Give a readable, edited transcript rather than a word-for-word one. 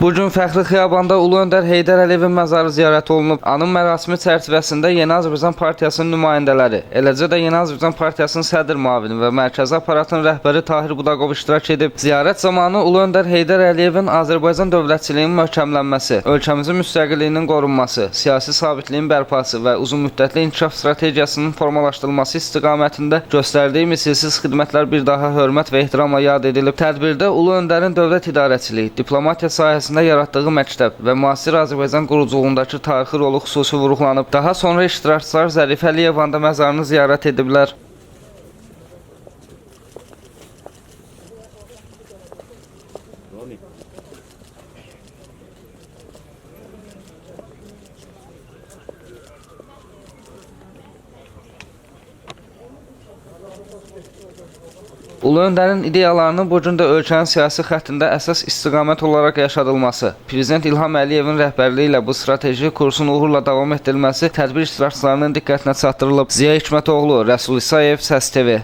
Bugün Fəxri Xiyabanda Ulu Öndər Heydər Əliyevin məzarı ziyarət olunub. Anım mərasimi çərçivəsində Yeni Azərbaycan Partiyasının nümayəndələri, eləcə də Yeni Azərbaycan Partiyasının sədr müavini və mərkəzi aparatın rəhbəri Tahir Budaqov iştirak edib. Ziyarət zamanı Ulu Öndər Heydər Əliyevin Azərbaycan dövlətçiliyinin möhkəmlənməsi, ölkəmizin müstəqilliyinin qorunması, siyasi sabitliyin bərpası və uzunmüddətli inkişaf strategiyasının formalaşdırılması istiqamətində göstərdiyi misilsiz xidmətlər bir daha hörmət və ehtiramla yad edilib. Tədbirdə Ulu Öndərin dövlət idarəçiliyi, diplomatiya sahəsində yaratdığı məktəb və müasir Azərbaycan quruculuğundakı tarixi rolu xüsusi vurğulanıb. Daha sonra iştirakçılar Zərifə Əliyevanda məzarını ziyarət ediblər. Ulu Öndərin ideyalarının bu gün də ölkənin siyasi xəttində əsas istiqamət olaraq yaşadılması, Prezident İlham Əliyevin rəhbərliyi ilə bu strateji kursun uğurla davam etdirilməsi tədbir iştirakçılarının diqqətinə çatdırılıb. Ziya Hikmətoğlu, Rəsul İsayev, Səs TV.